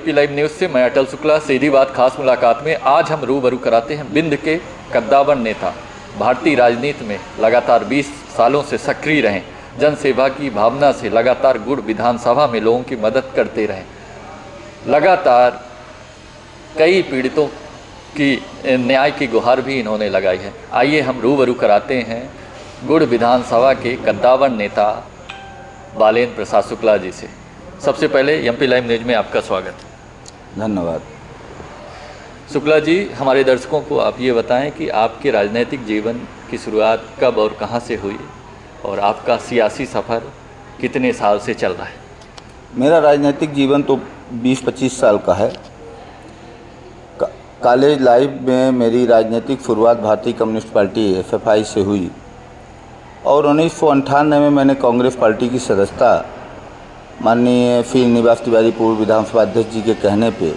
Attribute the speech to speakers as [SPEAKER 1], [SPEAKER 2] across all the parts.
[SPEAKER 1] MP live news से मैं अटल शुक्ला। सीधी बात खास मुलाकात में आज हम रूबरू कराते हैं बिंद के कद्दावर नेता, भारतीय राजनीति में लगातार 20 सालों से सक्रिय रहें, जन सेवा की भावना से लगातार गुड़ विधानसभा में लोगों की मदद करते रहें, लगातार कई पीड़ितों की न्याय की गुहार भी इन्होंने लगाई है। आइए हम रूबरू कराते हैं गुड़ विधानसभा के कद्दावर नेता बालेन्द्र प्रसाद शुक्ला जी से। सबसे पहले एमपी लाइव न्यूज़ में आपका स्वागत।
[SPEAKER 2] धन्यवाद।
[SPEAKER 1] शुक्ला जी, हमारे दर्शकों को आप ये बताएं कि आपके राजनीतिक जीवन की शुरुआत कब और कहां से हुई और आपका सियासी सफ़र कितने साल से चल रहा है?
[SPEAKER 2] मेरा राजनीतिक जीवन तो 20-25 साल का है। कॉलेज लाइफ में मेरी राजनीतिक शुरुआत भारतीय कम्युनिस्ट पार्टी एफएफआई से हुई और 1998 में मैंने कांग्रेस पार्टी की सदस्यता माननीय श्रीनिवास तिवारी पूर्व विधानसभा अध्यक्ष जी के कहने पे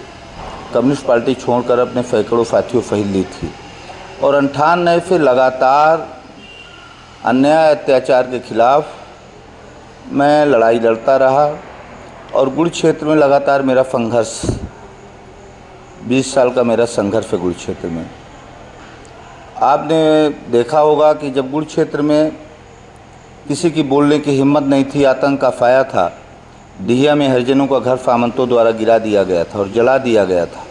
[SPEAKER 2] कम्युनिस्ट पार्टी छोड़कर अपने सैकड़ों साथियों सहित ली थी और 98 से लगातार अन्याय अत्याचार के खिलाफ मैं लड़ाई लड़ता रहा और गुड़ क्षेत्र में लगातार मेरा संघर्ष 20 साल का मेरा संघर्ष है गुड़ क्षेत्र में। आपने देखा होगा कि जब गुड़ क्षेत्र में किसी की बोलने की हिम्मत नहीं थी, आतंक का साया था, डिहिया में हरिजनों का घर सामंतों द्वारा गिरा दिया गया था और जला दिया गया था,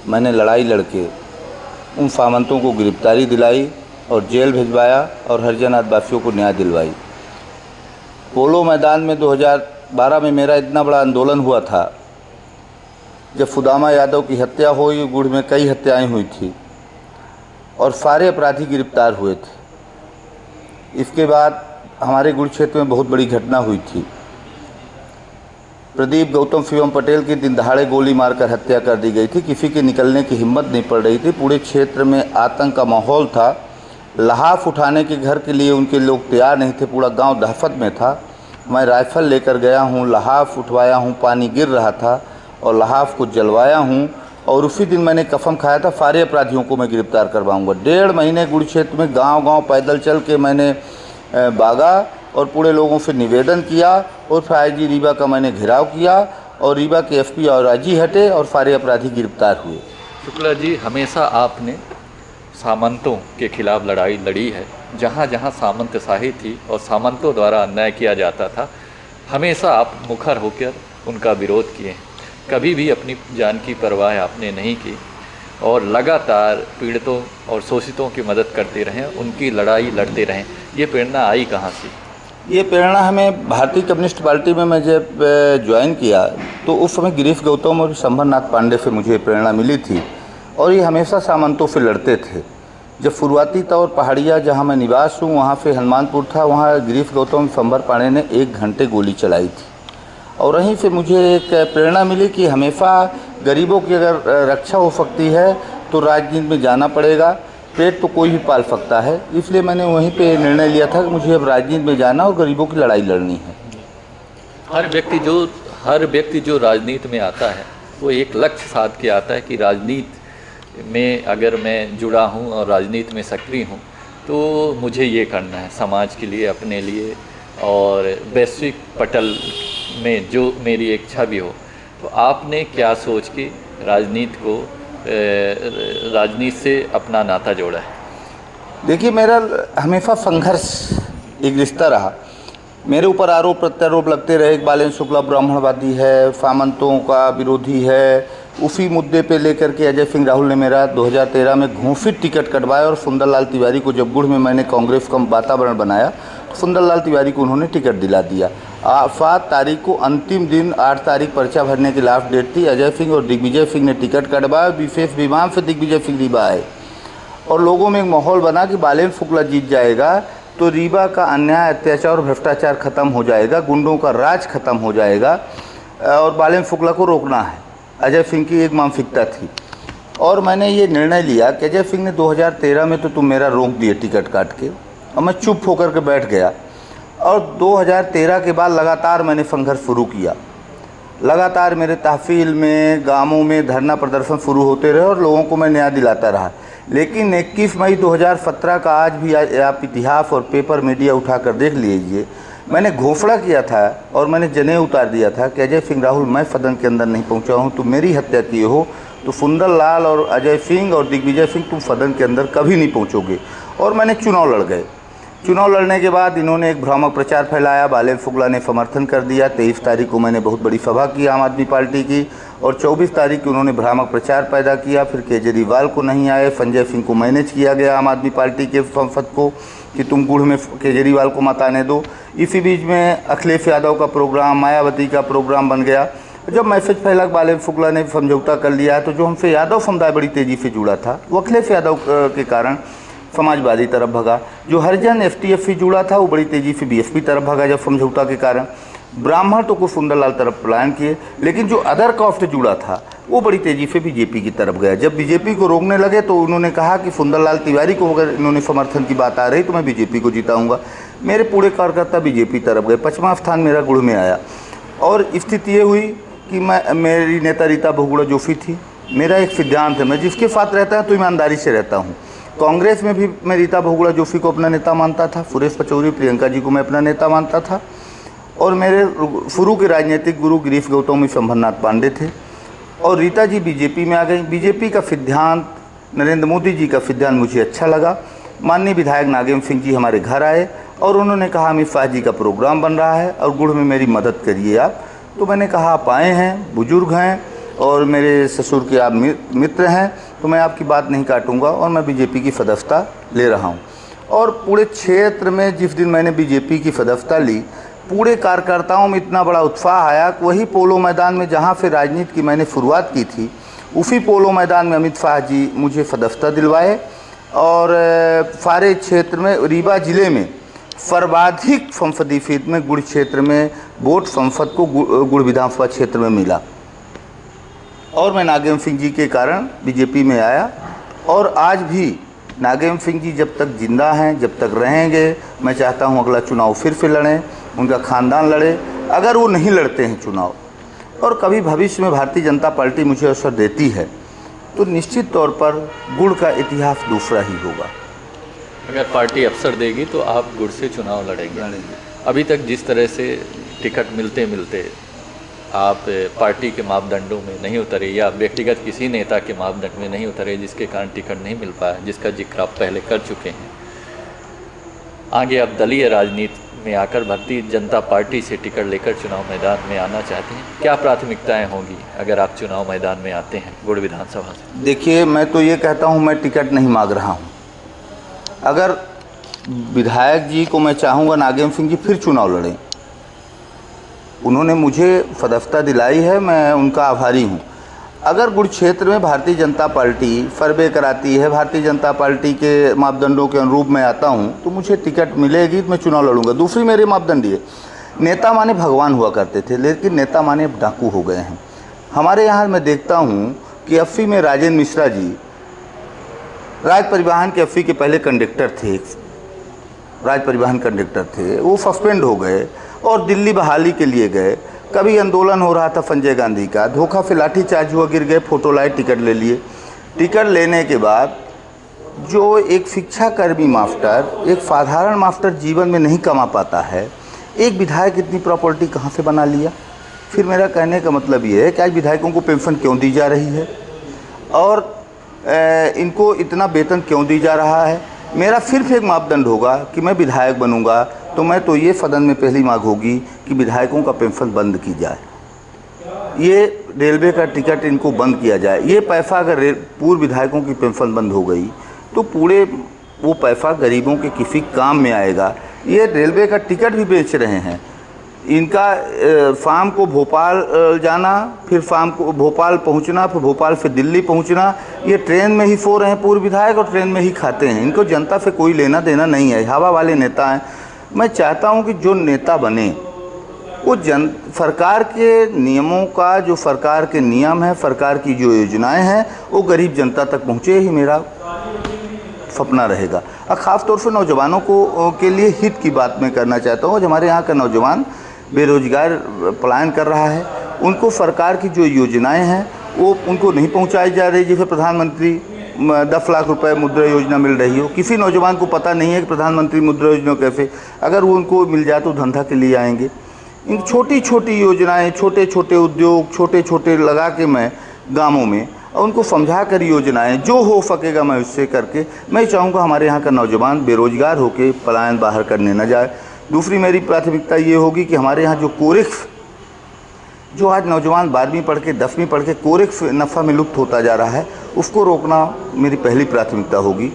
[SPEAKER 2] मैंने लड़ाई लड़के उन सामंतों को गिरफ्तारी दिलाई और जेल भिजवाया और हरिजन आदिवासियों को न्याय दिलवाई। पोलो मैदान में 2012 में मेरा इतना बड़ा आंदोलन हुआ था जब सुदामा यादव की हत्या हुई, गुड़ में कई हत्याएं हुई थी और सारे अपराधी गिरफ्तार हुए थे। इसके बाद हमारे गुड़ क्षेत्र में बहुत बड़ी घटना हुई थी। प्रदीप गौतम शिवम पटेल की दिन दहाड़े गोली मारकर हत्या कर दी गई थी। किसी के निकलने की हिम्मत नहीं पड़ रही थी। पूरे क्षेत्र में आतंक का माहौल था। लहाफ उठाने के घर के लिए उनके लोग तैयार नहीं थे। पूरा गांव दहशत में था। मैं राइफल लेकर गया हूं, लहाफ उठवाया हूं, पानी गिर रहा था और लहाफ को जलवाया हूं और उसी दिन मैंने कसम खाया था सारे अपराधियों को मैं गिरफ्तार करवाऊँगा। 1.5 महीने गुड़ क्षेत्र में गाँव पैदल चल के मैंने भागा और पूरे लोगों से निवेदन किया और फिर आईजी रीवा का मैंने घेराव किया और रीवा के एसपी और आईजी हटे और सारे अपराधी गिरफ्तार हुए।
[SPEAKER 1] शुक्ला जी, हमेशा आपने सामंतों के खिलाफ लड़ाई लड़ी है। जहाँ जहाँ सामंतशाही थी और सामंतों द्वारा अन्याय किया जाता था, हमेशा आप मुखर होकर उनका विरोध किए। कभी भी अपनी जान की परवाह आपने नहीं की और लगातार पीड़ितों और शोषितों की मदद करते रहें, उनकी लड़ाई लड़ते रहें। ये प्रेरणा आई कहाँ से?
[SPEAKER 2] ये प्रेरणा हमें भारतीय कम्युनिस्ट पार्टी में मैं जब ज्वाइन किया तो उस समय गिरीश गौतम और संभरनाथ पांडे से मुझे प्रेरणा मिली थी और ये हमेशा सामंतों से लड़ते थे। जब शुरुआती तौर पहाड़िया जहाँ मैं निवास हूँ वहाँ से हनुमानपुर था, वहाँ गिरीश गौतम संभर पांडे ने 1 घंटे गोली चलाई थी और वहीं से मुझे एक प्रेरणा मिली कि हमेशा गरीबों की अगर रक्षा हो सकती है तो राजनीति में जाना पड़ेगा। पेट तो कोई भी पाल सकता है, इसलिए मैंने वहीं पे निर्णय लिया था कि मुझे अब राजनीति में जाना और गरीबों की लड़ाई लड़नी है।
[SPEAKER 1] हर व्यक्ति जो राजनीति में आता है वो एक लक्ष्य साध के आता है कि राजनीति में अगर मैं जुड़ा हूँ और राजनीति में सक्रिय हूँ तो मुझे ये करना है समाज के लिए, अपने लिए और वैश्विक पटल में जो मेरी इच्छा भी हो। तो आपने क्या सोच के राजनीति से अपना नाता जोड़ा है?
[SPEAKER 2] देखिए, मेरा हमेशा संघर्ष एक रिश्ता रहा। मेरे ऊपर आरोप प्रत्यारोप लगते रहे। बालेन्द्र शुक्ला ब्राह्मणवादी है, सामंतों का विरोधी है। उसी मुद्दे पे लेकर के अजय सिंह राहुल ने मेरा 2013 में घोषित टिकट कटवाया और सुंदरलाल तिवारी को, जब गुड़ में मैंने कांग्रेस का वातावरण बनाया, सुंदरलाल तिवारी को उन्होंने टिकट दिला दिया। 7 तारीख को अंतिम दिन, 8 तारीख पर्चा भरने की लास्ट डेट थी। अजय सिंह और दिग्विजय सिंह ने टिकट कटवाया। विशेष विमान से दिग्विजय सिंह रीवा आए और लोगों में एक माहौल बना कि बालेन्द्र शुक्ला जीत जाएगा तो रीवा का अन्याय अत्याचार और भ्रष्टाचार खत्म हो जाएगा, गुंडों का राज खत्म हो जाएगा और बालेन्द्र शुक्ला को रोकना है। अजय सिंह की एक मानसिकता थी और मैंने ये निर्णय लिया कि अजय सिंह ने 2013 में तो तुम मेरा रोक दिए टिकट काट के और मैं चुप होकर के बैठ गया और 2013 के बाद लगातार मैंने संघर्ष शुरू किया। लगातार मेरे तहसील में, गांवों में धरना प्रदर्शन शुरू होते रहे और लोगों को मैं न्याय दिलाता रहा। लेकिन 21 मई 2017 का आज भी आप इतिहास और पेपर मीडिया उठाकर देख लीजिए, मैंने घोषणा किया था और मैंने जनेऊ उतार दिया था कि अजय सिंह राहुल मैं सदन के अंदर नहीं पहुंचा हूं, तो मेरी हत्या किए हो तो सुंदर लाल और अजय सिंह और दिग्विजय सिंह तुम सदन के अंदर कभी नहीं पहुंचोगे। और मैंने चुनाव लड़ गए। चुनाव लड़ने के बाद इन्होंने एक भ्रामक प्रचार फैलाया, बालेल शुक्ला ने समर्थन कर दिया। 23 तारीख को मैंने बहुत बड़ी सभा की आम आदमी पार्टी की और 24 तारीख को उन्होंने भ्रामक प्रचार पैदा किया। फिर केजरीवाल को नहीं आए, संजय सिंह को मैनेज किया गया आम आदमी पार्टी के संसद को कि तुम गुड़ में केजरीवाल को मत आने दो। इसी बीच में अखिलेश यादव का प्रोग्राम, मायावती का प्रोग्राम बन गया। जब मैसेज फैला बालेल शुक्ला ने समझौता कर लिया, तो जो हमसे यादव समुदाय बड़ी तेज़ी से जुड़ा था वो अखिलेश यादव के कारण समाजवादी तरफ भगा। जो हरिजन एसटी-एससी जुड़ा था वो बड़ी तेज़ी से बीएसपी तरफ भगा जब समझौता के कारण। ब्राह्मण तो कुछ सुंदरलाल तरफ पलायन किए, लेकिन जो अदर कास्ट जुड़ा था वो बड़ी तेज़ी से बीजेपी की तरफ गया। जब बीजेपी को रोकने लगे तो उन्होंने कहा कि सुंदरलाल तिवारी को अगर इन्होंने समर्थन की बात आ रही तो मैं बीजेपी को जिताऊंगा। मेरे पूरे कार्यकर्ता बीजेपी तरफ गए। 5वां स्थान मेरा गुड़ में आया और स्थिति ये हुई कि मेरी नेता रीता बहुगुणा जोशी थी। मेरा एक सिद्धांत है, मैं जिसके साथ रहता हूँ तो ईमानदारी से रहता हूँ। कांग्रेस में भी मैं रीता बहुगुणा जोशी को अपना नेता मानता था, सुरेश पचौरी, प्रियंका जी को मैं अपना नेता मानता था। और मेरे शुरू के राजनीतिक गुरु गिरीश गौतम शंभरनाथ पांडे थे और रीता जी बीजेपी में आ गई। बीजेपी का सिद्धांत, नरेंद्र मोदी जी का सिद्धांत मुझे अच्छा लगा। माननीय विधायक नागेंद्र सिंह जी हमारे घर आए और उन्होंने कहा अमित शाह जी का प्रोग्राम बन रहा है और गुड़ में मेरी मदद करिए आप। तो मैंने कहा आप आए हैं, बुजुर्ग हैं और मेरे ससुर के आप मित्र हैं, तो मैं आपकी बात नहीं काटूंगा और मैं बीजेपी की सदस्यता ले रहा हूं। और पूरे क्षेत्र में जिस दिन मैंने बीजेपी की सदस्यता ली, पूरे कार्यकर्ताओं में इतना बड़ा उत्साह आया कि वही पोलो मैदान में जहां से राजनीति की मैंने शुरुआत की थी, उसी पोलो मैदान में अमित शाह जी मुझे सदस्यता दिलवाए। और सारे क्षेत्र में, रीवा जिले में सर्वाधिक संसदीय सीट में गुड़ क्षेत्र में वोट संसद को गुड़ विधानसभा क्षेत्र में मिला और मैं नागेंद्र सिंह जी के कारण बीजेपी में आया। और आज भी नागेंद्र सिंह जी जब तक जिंदा हैं, जब तक रहेंगे, मैं चाहता हूं अगला चुनाव फिर से लड़ें, उनका खानदान लड़े। अगर वो नहीं लड़ते हैं चुनाव और कभी भविष्य में भारतीय जनता पार्टी मुझे अवसर देती है, तो निश्चित तौर पर गुड़ का इतिहास दूसरा ही होगा।
[SPEAKER 1] अगर पार्टी अवसर देगी तो आप गुड़ से चुनाव लड़ेंगे। अभी तक जिस तरह से टिकट मिलते मिलते आप पार्टी के मापदंडों में नहीं उतरे या व्यक्तिगत किसी नेता के मापदंड में नहीं उतरे, जिसके कारण टिकट नहीं मिल पाया, जिसका जिक्र आप पहले कर चुके हैं, आगे आप दलीय राजनीति में आकर भारतीय जनता पार्टी से टिकट लेकर चुनाव मैदान में आना चाहते हैं, क्या प्राथमिकताएं होंगी अगर आप चुनाव मैदान में आते हैं गुड़ विधानसभा से?
[SPEAKER 2] देखिए, मैं तो ये कहता हूँ मैं टिकट नहीं मांग रहा हूँ। अगर विधायक जी को मैं चाहूँगा नागेंद्र सिंह जी फिर चुनाव लड़ें, उन्होंने मुझे सदस्यता दिलाई है, मैं उनका आभारी हूँ। अगर गुड़ क्षेत्र में भारतीय जनता पार्टी सर्वे कराती है, भारतीय जनता पार्टी के मापदंडों के अनुरूप मैं आता हूँ, तो मुझे टिकट मिलेगी तो मैं चुनाव लड़ूंगा। दूसरी मेरे मापदंड ये, नेता माने भगवान हुआ करते थे, लेकिन नेता माने अब डाकू हो गए हैं। हमारे यहाँ मैं देखता हूँ कि 80 में राजेंद्र मिश्रा जी राज परिवहन के 80 के पहले कंडक्टर थे, राज परिवहन कंडक्टर थे, वो सस्पेंड हो गए और दिल्ली बहाली के लिए गए। कभी आंदोलन हो रहा था संजय गांधी का, धोखा से लाठीचार्ज हुआ, गिर गए, फोटो लाए, टिकट ले लिए। टिकट लेने के बाद जो एक शिक्षाकर्मी मास्टर, एक साधारण मास्टर जीवन में नहीं कमा पाता है, एक विधायक इतनी प्रॉपर्टी कहाँ से बना लिया? फिर मेरा कहने का मतलब ये है कि आज विधायकों को पेंशन क्यों दी जा रही है और इनको इतना वेतन क्यों दी जा रहा है? मेरा सिर्फ एक मापदंड होगा कि मैं विधायक बनूंगा तो मैं तो ये सदन में पहली मांग होगी कि विधायकों का पेंशन बंद की जाए, ये रेलवे का टिकट इनको बंद किया जाए। ये पैसा अगर पूर्व विधायकों की पेंशन बंद हो गई तो पूरे वो पैसा गरीबों के किसी काम में आएगा। ये रेलवे का टिकट भी बेच रहे हैं, इनका शाम को भोपाल जाना, फिर शाम को भोपाल पहुंचना, फिर भोपाल से दिल्ली पहुंचना, ये ट्रेन में ही सो रहे हैं पूर्व विधायक और ट्रेन में ही खाते हैं। इनको जनता से कोई लेना देना नहीं है, हवा वाले नेता हैं। मैं चाहता हूं कि जो नेता बने वो सरकार के नियमों का, जो सरकार के नियम हैं, सरकार की जो योजनाएं हैं, वो गरीब जनता तक पहुँचे, ही मेरा सपना रहेगा। और ख़ास तौर से नौजवानों को के लिए हित की बात मैं करना चाहता हूँ। हमारे यहाँ का नौजवान बेरोजगार पलायन कर रहा है, उनको सरकार की जो योजनाएं हैं वो उनको नहीं पहुंचाई जा रही। जैसे प्रधानमंत्री 10 लाख रुपए मुद्रा योजना मिल रही हो, किसी नौजवान को पता नहीं है कि प्रधानमंत्री मुद्रा योजना कैसे, अगर वो उनको मिल जाए तो धंधा के लिए आएंगे। इन छोटी छोटी योजनाएं, छोटे छोटे उद्योग, छोटे छोटे लगा के मैं गाँवों में और उनको समझा कर योजनाएं जो हो सकेगा मैं उससे करके, मैं चाहूँगा हमारे यहाँ का नौजवान बेरोजगार होकर पलायन बाहर करने न जाए। दूसरी मेरी प्राथमिकता ये होगी कि हमारे यहाँ जो कोरेक्स, जो आज नौजवान 12वीं पढ़ के 10वीं पढ़ के कोरेक्स नफ़ा में लुप्त होता जा रहा है, उसको रोकना मेरी पहली प्राथमिकता होगी।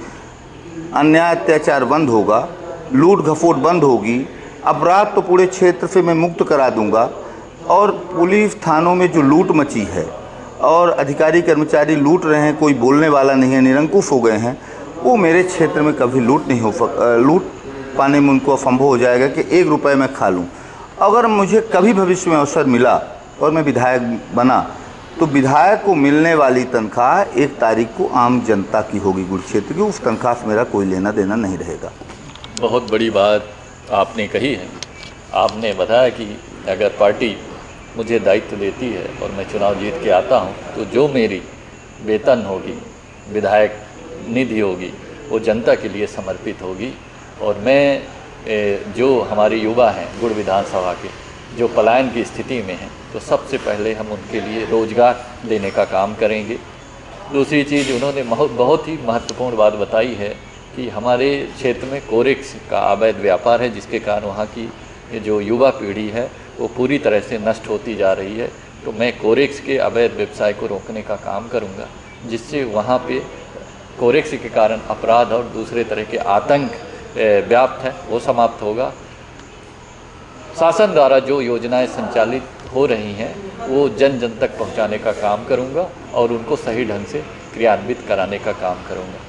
[SPEAKER 2] अन्याय अत्याचार बंद होगा, लूट घसोट बंद होगी, अपराध तो पूरे क्षेत्र से मैं मुक्त करा दूंगा। और पुलिस थानों में जो लूट मची है और अधिकारी कर्मचारी लूट रहे हैं, कोई बोलने वाला नहीं है, निरंकुश हो गए हैं, वो मेरे क्षेत्र में कभी लूट पाने में उनको असंभव हो जाएगा कि 1 रुपये मैं खा लूँ। अगर मुझे कभी भविष्य में अवसर मिला और मैं विधायक बना तो विधायक को मिलने वाली तनख्वाह 1 तारीख को आम जनता की होगी गुड़ क्षेत्र की, उस तनख्वाह से मेरा कोई लेना देना नहीं रहेगा।
[SPEAKER 1] बहुत बड़ी बात आपने कही है। आपने बताया कि अगर पार्टी मुझे दायित्व देती है और मैं चुनाव जीत के आता हूं, तो जो मेरी वेतन होगी, विधायक निधि होगी, वो जनता के लिए समर्पित होगी। और मैं जो हमारे युवा हैं गुड़ विधानसभा के, जो पलायन की स्थिति में हैं, तो सबसे पहले हम उनके लिए रोज़गार देने का काम करेंगे। दूसरी चीज़ उन्होंने बहुत ही महत्वपूर्ण बात बताई है कि हमारे क्षेत्र में कोरेक्स का अवैध व्यापार है, जिसके कारण वहाँ की जो युवा पीढ़ी है वो पूरी तरह से नष्ट होती जा रही है। तो मैं कोरेक्स के अवैध व्यवसाय को रोकने का काम करूँगा, जिससे वहाँ पे कोरेक्स के कारण अपराध और दूसरे तरह के आतंक व्याप्त है वो समाप्त होगा। शासन द्वारा जो योजनाएं संचालित हो रही हैं वो जन जन तक पहुंचाने का काम करूंगा और उनको सही ढंग से क्रियान्वित कराने का काम करूंगा।